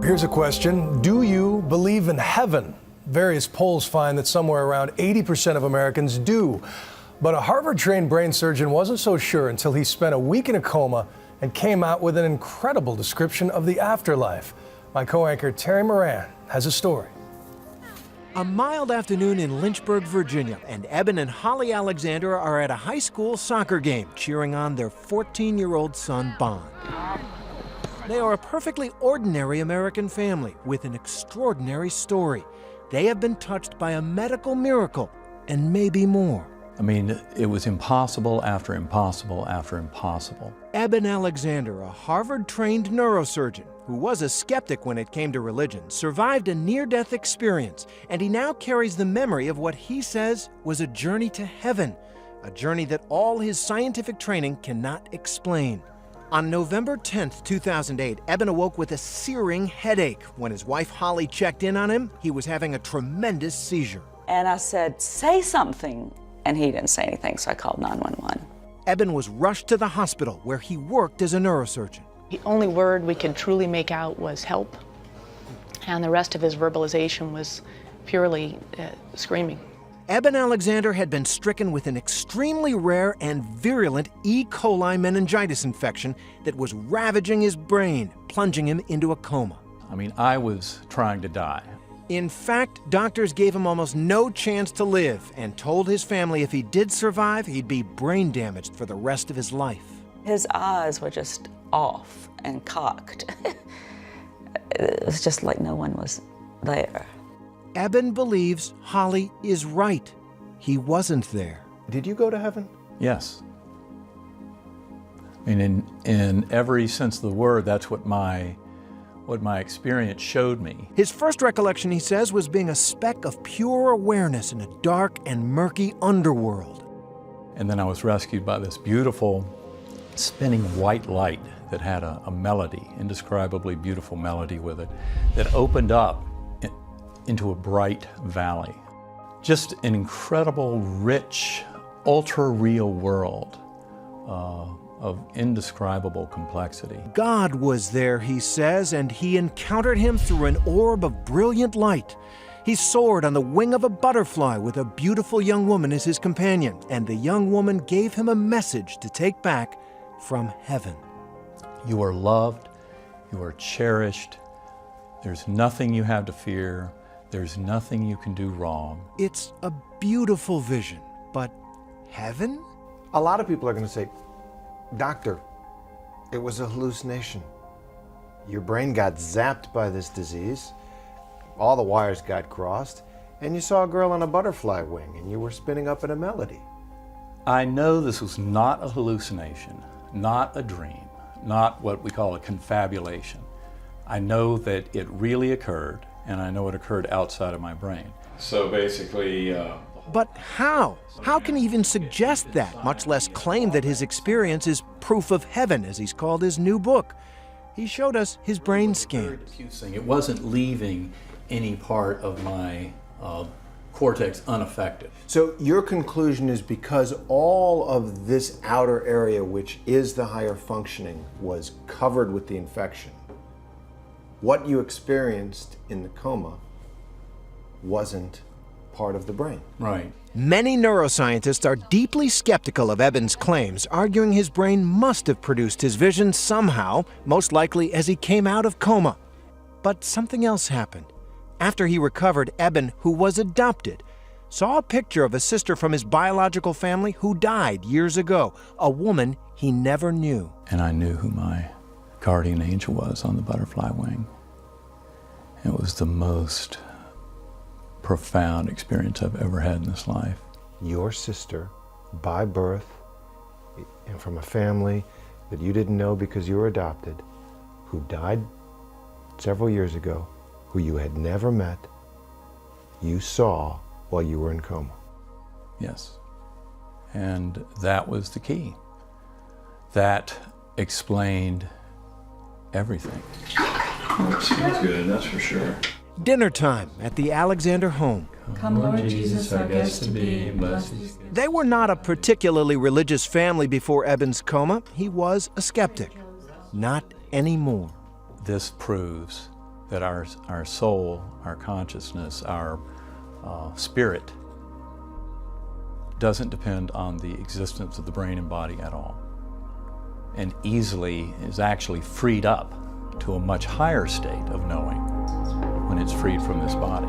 Here's a question. Do you believe in heaven? Various polls find that somewhere around 80% of Americans do. But a Harvard-trained brain surgeon wasn't so sure until he spent a week in a coma and came out with an incredible description of the afterlife. My co-anchor Terry Moran has a story. A mild afternoon in Lynchburg, Virginia, and Eben and Holly Alexander are at a high school soccer game cheering on their 14-year-old son, Bond. They are a perfectly ordinary American family with an extraordinary story. They have been touched by a medical miracle and maybe more. I mean, it was impossible after impossible after impossible. Eben Alexander, a Harvard-trained neurosurgeon who was a skeptic when it came to religion, survived a near-death experience, and he now carries the memory of what he says was a journey to heaven, a journey that all his scientific training cannot explain. On November 10th, 2008, Eben awoke with a searing headache. When his wife Holly checked in on him, he was having a tremendous seizure. And I said, say something. And he didn't say anything, so I called 911. Eben was rushed to the hospital where he worked as a neurosurgeon. The only word we could truly make out was help, and the rest of his verbalization was purely screaming. Eben Alexander had been stricken with an extremely rare and virulent E. coli meningitis infection that was ravaging his brain, plunging him into a coma. I mean, I was trying to die. In fact, doctors gave him almost no chance to live and told his family if he did survive, he'd be brain damaged for the rest of his life. His eyes were just off and cocked. It was just like no one was there. Eben believes Holly is right. He wasn't there. Did you go to heaven? Yes. I mean, in every sense of the word, that's what my experience showed me. His first recollection, he says, was being a speck of pure awareness in a dark and murky underworld. And then I was rescued by this beautiful spinning white light that had a melody, indescribably beautiful melody with it, that opened up into a bright valley. Just an incredible, rich, ultra-real world of indescribable complexity. God was there, he says, and he encountered him through an orb of brilliant light. He soared on the wing of a butterfly with a beautiful young woman as his companion, and the young woman gave him a message to take back from heaven. You are loved, you are cherished, there's nothing you have to fear, there's nothing you can do wrong. It's a beautiful vision, but heaven? A lot of people are going to say, Doctor, it was a hallucination. Your brain got zapped by this disease, all the wires got crossed, and you saw a girl on a butterfly wing and you were spinning up in a melody. I know this was not a hallucination, not a dream, not what we call a confabulation. I know that it really occurred, and I know it occurred outside of my brain. So basically, But how? How can he even suggest that, much less claim that his experience is proof of heaven, as he's called his new book? He showed us his brain scan. It wasn't leaving any part of my cortex unaffected. So your conclusion is because all of this outer area, which is the higher functioning, was covered with the infection, what you experienced in the coma wasn't part of the brain. Right. Many neuroscientists are deeply skeptical of Eben's claims, arguing his brain must have produced his vision somehow, most likely as he came out of coma. But something else happened. After he recovered, Eben, who was adopted, saw a picture of a sister from his biological family who died years ago, a woman he never knew. And I knew who my guardian angel was on the butterfly wing. It was the most profound experience I've ever had in this life. Your sister, by birth, and from a family that you didn't know because you were adopted, who died several years ago, who you had never met, you saw while you were in coma. Yes. And that was the key. That explained everything. Smells good, that's for sure. Dinner time at the Alexander home. Come, Lord Jesus, our guest to be, blessed. They were not a particularly religious family before Eben's coma. He was a skeptic. Not anymore. This proves that our soul, our consciousness, our spirit doesn't depend on the existence of the brain and body at all, and easily is actually freed up to a much higher state of knowing when it's freed from this body.